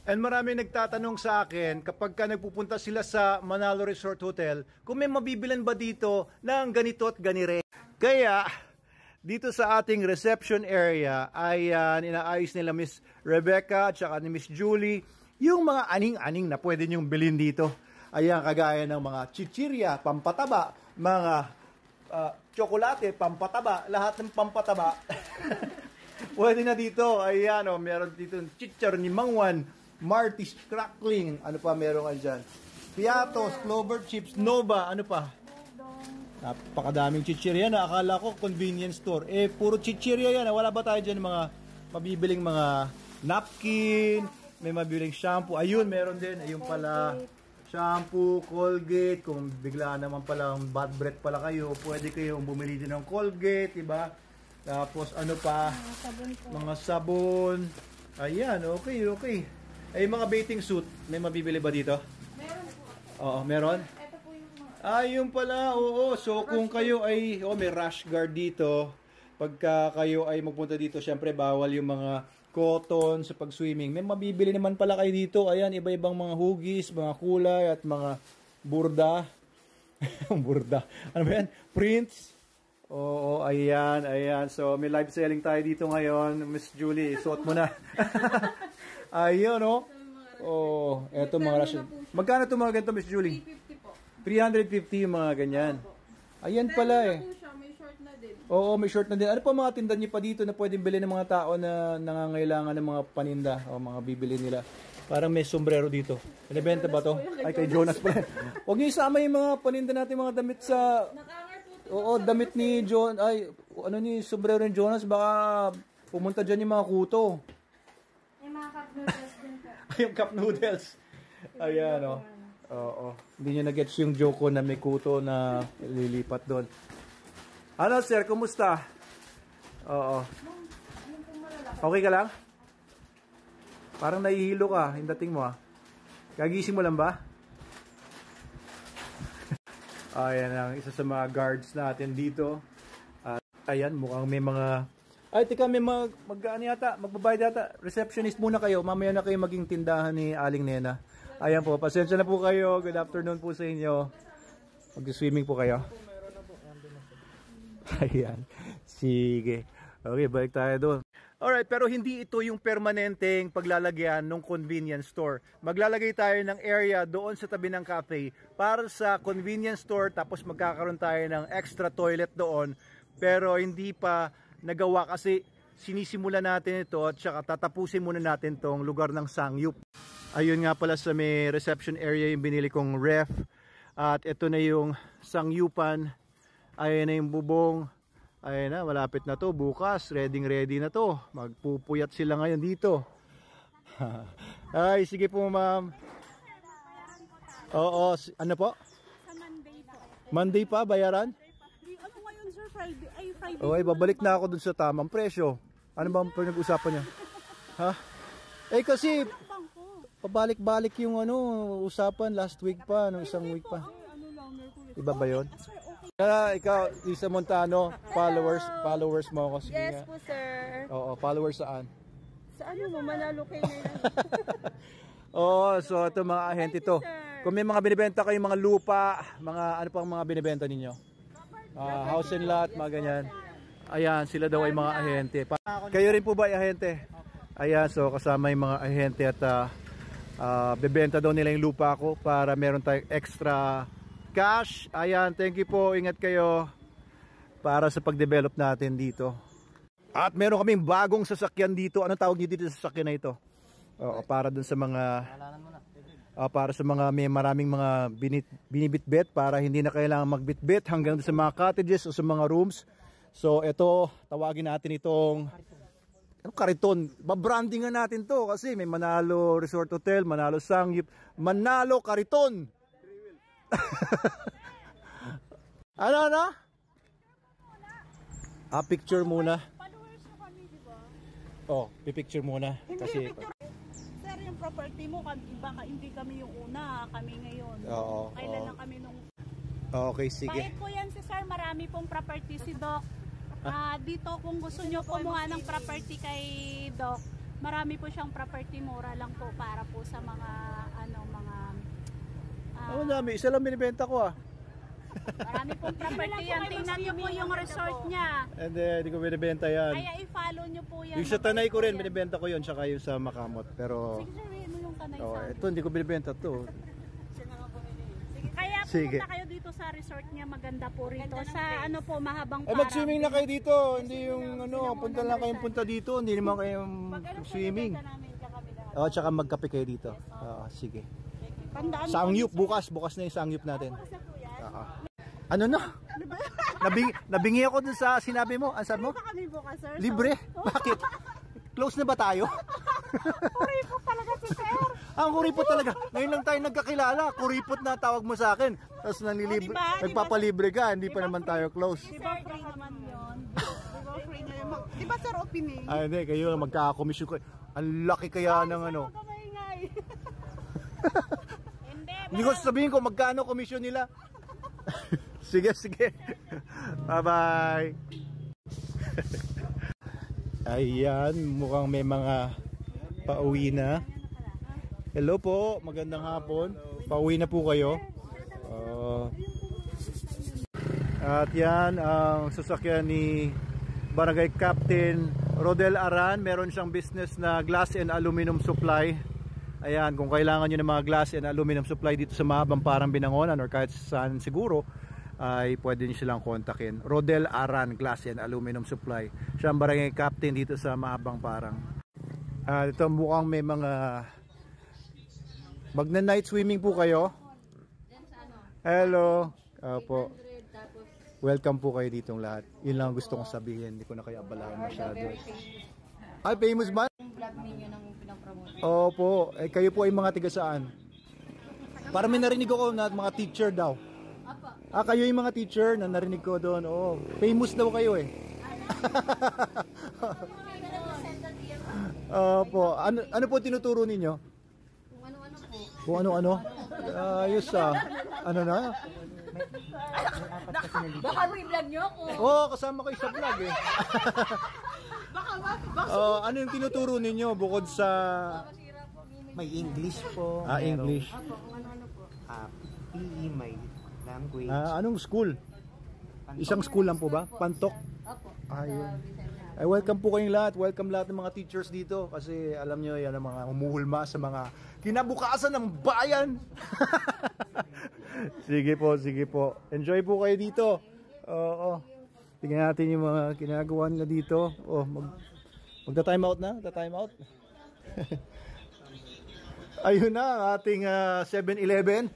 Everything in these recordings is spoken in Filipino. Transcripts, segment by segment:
And marami nagtatanong sa akin kapag ka nagpupunta sila sa Manalo Resort Hotel kung may mabibilan ba dito ng ganito at ganire. Kaya dito sa ating reception area ay inaayos nila Miss Rebecca at saka ni Miss Julie yung mga aning-aning na pwede nyong bilhin dito. Ayan, kagaya ng mga chichirya, pampataba, mga tsokolate, pampataba, lahat ng pampataba. Pwede na dito. Ayan, meron dito chichar ni Mangwan, Marty's Crackling, ano pa meron ka dyan? Piatos, Clover Chips, Nova, ano pa? Napakadaming chichirya na. Akala ko convenience store. Puro chichirya yan. Wala ba tayo dyan mga mabibiling mga napkin, may mabibiling shampoo. Ayun, meron din. Ayun pala. Shampoo, Colgate. Kung bigla naman palang bad breath pala kayo, pwede kayong bumili din ng Colgate, diba? Tapos ano pa? Mga sabon. Ayan, okay. Ay, mga bathing suit, may mabibili ba dito? Meron po. Oo, meron? Ito po yung mga... Yung pala, oo. So, kung kayo ay, may rash guard dito. Pagka kayo ay magpunta dito, syempre, bawal yung mga cotton sa pag-swimming. May mabibili naman pala kayo dito. Ayan, iba-ibang mga hugis, mga kulay, at mga burda. Burda. Ano ba yan? Prints. Oo, ayan. So, may live selling tayo dito ngayon. Miss Julie, suot mo na. Ayun, eto mga Russian. Magkano ito mga ganito, Miss Julie? 350 po. 350 yung mga ganyan. Ayan pala May short na din. Oo, may short na din. Ano pa mga tinda niyo pa dito na pwedeng bilhin ng mga tao na nangangailangan ng mga paninda o mga bibili nila? Parang may sombrero dito. Binibenta ba to? Ay, kay Jonas pala. Huwag niyo isama yung mga paninda natin, mga damit sa... Oo, damit ni John. Ay, ano ni sombrero ni Jonas? Baka pumunta dyan yung mga kuto. Yung mga cup noodles din po. Yung cup noodles. Ayan, Oo. Hindi nyo na-gets yung joke ko na may kuto na lilipat doon. Ano, sir? Kumusta? Oo. Okay ka lang? Parang nahihilo ka. Hindating mo, Kagising mo lang ba? Ayan ang isa sa mga guards natin dito. At ayan, mukhang may mga... Ay, tika, may magbabayad yata. Receptionist muna kayo. Mamaya na kayo maging tindahan ni Aling Nena. Ayan po, pasensya na po kayo. Good afternoon po sa inyo. Mag-swimming po kayo. Ayan. Sige. Okay, balik tayo doon. Alright, pero hindi ito yung permanenteng paglalagyan ng convenience store. Maglalagay tayo ng area doon sa tabi ng cafe para sa convenience store, tapos magkakaroon tayo ng extra toilet doon. Pero hindi pa nagawa kasi sinisimula natin ito at saka tatapusin muna natin tong lugar ng Sangyup. Ayun nga pala sa may reception area yung binili kong ref. At ito na yung Sangyupan. Ayun na yung bubong. Ayun na, malapit na to. Bukas, ready na to. Magpupuyat sila ngayon dito. Ay, sige po ma'am. Oo, ano po? Sa Monday po. Monday pa, bayaran? Ano ngayon sir? Friday? Ay, Friday. Okay, babalik na ako dun sa tamang presyo. Ano ba ang pinag-usapan niyo? Ha? Kasi, pabalik-balik yung usapan last week pa, nung isang week pa. Iba ba yun? Ikaw, Lisa Montano, followers mo ako. Sige Yes po sir. Oo, followers saan? Sa ano mo, Manalo kayo na yan. Oo, so ito mga ahente to. Kung may mga binibenta kayong mga lupa, mga ano pang mga binibenta ninyo? House and lot, mga ganyan. Ayan, sila daw ay mga ahente. Kayo rin po ba ay ahente? Ayan, so kasama yung mga ahente at bebenta daw nila yung lupa ko para meron tayong extra cash. Ayan, thank you po. Ingat kayo para sa pag-develop natin dito. At meron kaming bagong sasakyan dito. Anong tawag niyo dito sa sasakyan na ito? Oo, para dun sa mga para sa mga may maraming mga binibitbit para hindi na kailangan magbitbit hanggang sa mga cottages o sa mga rooms. So ito, tawagin natin itong Kariton. Babrandingan natin to kasi may Manalo Resort Hotel, Manalo Sangyup, Manalo Kariton. Ano? Picture muna. Followers na kami, di ba? Pipicture muna. Kasi Sir, yung property mo, hindi kami yung una, kami ngayon. Oo. Kailan lang kami nung... Okay, sige. Kahit po yan si Sir, marami pong property si Doc. Dito kung gusto nyo kumuha ng property kay Doc, marami po siyang property, mura lang po para po sa mga Dami. Isa lang binibenta ko ah. marami pong property yan. Tingnan niyo po yung resort niya. Hindi ko binibenta yan. Kaya i-follow niyo po yan. Yung sa Tanay ko rin, binibenta ko yun, tsaka yung sa Makamot. Pero, Sige, sabihin mo yung Tanay sa ito hindi ko binibenta to. Kaya Sige. pumunta kayo dito sa resort niya, maganda po rito. Sa mahabang Ay, mag-swimming na kayo dito. Hindi yung punta lang kayong punta dito. Hindi naman kayong swimming. Tsaka magkape kayo dito. Sige. Sangyup bukas na yung sangyup natin. Ano na? Nabingi ako dun sa sinabi mo. Ano sabi mo? Libre? Bakit? Close na ba tayo? Kuripot talaga si Sir. Ang kuripot talaga. Ngayon lang tayo nagkakilala. Kuripot na tawag mo sa akin. Tapos nagpapalibre ka. Hindi pa naman tayo close. Di ba free naman yun? Di ba free na yun? Di ba sir opening? Ay hindi, kayo magkakakomisyon ko. Ang laki kaya ng ano. Hindi ko sasabihin ko magkano komisyon nila. Sige. Bye bye. Ayan, mukhang may mga pauwi na. Hello po, magandang hapon. Pauwi na po kayo. At yan ang sasakyan ni Barangay Captain Rodel Aran. Meron siyang business na glass and aluminum supply. Ayan, kung kailangan nyo ng mga glass and aluminum supply dito sa Mahabang Parang Binangonan or kahit saan siguro, ay pwede nyo silang kontakin. Rodel Aran Glass and Aluminum Supply. Siya ang barangay captain dito sa Mahabang Parang. Ito mukhang may mga magna-night swimming po kayo. Hello. Po. Welcome po kayo ditong lahat. Yun lang gusto kong sabihin. Hindi ko na kayo abalahan masyado. Ay, famous ba? Vlog ninyo nang pinapromote. Opo. Kayo po ay mga tiga saan? Para may narinig ako na mga teacher daw. Kayo yung mga teacher na narinig ko doon. Oo. Famous daw kayo eh. Opo. Ano po tinuturo ninyo? Kung ano-ano po. Kung ano-ano? Ayos Ano na? Baka mo i-vlog nyo ako. Oo, kasama kayo sa vlog eh. Ano yung tinuturo ninyo bukod sa... May English po. English. Opo, kung ano-ano po. PE, may language. Anong school? Isang school lang po ba? Pantok? Opo. Ayun. Ay, welcome po kayong lahat. Welcome lahat ng mga teachers dito. Kasi alam nyo, yan ang mga umuhulma sa mga kinabukasan ng bayan. Sige po. Enjoy po kayo dito. Oo. Tingnan natin yung mga ginagawa nila dito. Magta-time out na? Magta-time out? Ayun na ang ating 7-Eleven.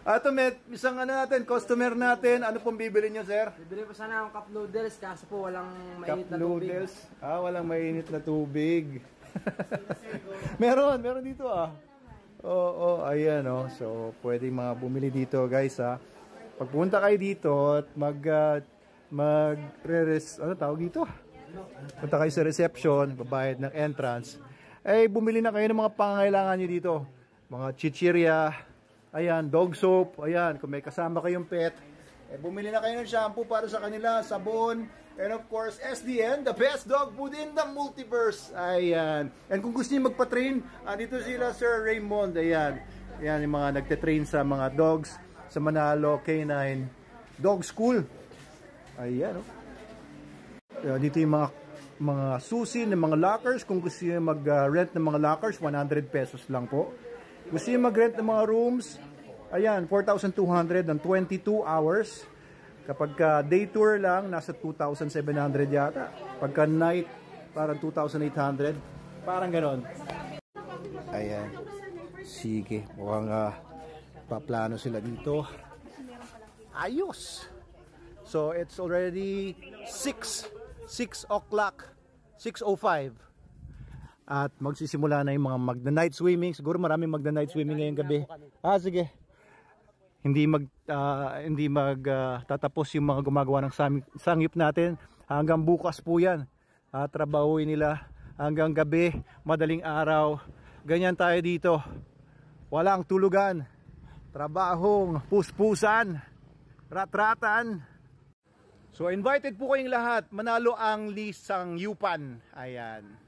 Ato met, isang customer natin. Ano pong bibili nyo, sir? Bibili po sana akong cup noodles kaso po walang mainit Cup na tubig. noodles. Walang mainit na tubig. meron dito Oo, ayan So, pwede mga bumili dito, guys Pagpunta kayo dito at ano tawag dito? Punta kayo sa reception, babayad ng entrance. Bumili na kayo ng mga pangangailangan nyo dito. Mga chichirya, ayan, dog soap, ayan, kung may kasama kayong pet, bumili na kayo ng shampoo para sa kanila, sabon, and of course, SDN, the best dog food in the multiverse, ayan. And kung gusto niyo magpa-train, dito sila Sir Raymond, ayan, yung mga nagte-train sa mga dogs, sa Manalo K9 Dog School, ayan, dito yung mga susi ng mga lockers. Kung gusto niyo mag-rent ng mga lockers, 100 pesos lang po. Gusto niyo mag-rent ng mga rooms, ayan, 4,200 and 22 hours. Kapag day tour lang, nasa 2,700 yata. Pagka night, parang 2,800. Parang ganon. Ayan. Sige, mukhang paplano sila dito. Ayos! So, it's already 6 o'clock, 6:05. At magsisimula na yung mga magna-night swimming. Siguro maraming magna-night swimming ngayong gabi. Sige. Hindi tatapos yung mga gumagawa ng sangyup natin. Hanggang bukas po yan. Trabahuin nila hanggang gabi, madaling araw. Ganyan tayo dito. Walang tulugan. Trabahong puspusan. Ratratan. So invited po kayong lahat, manalo ang list sang Yupan. Ayan.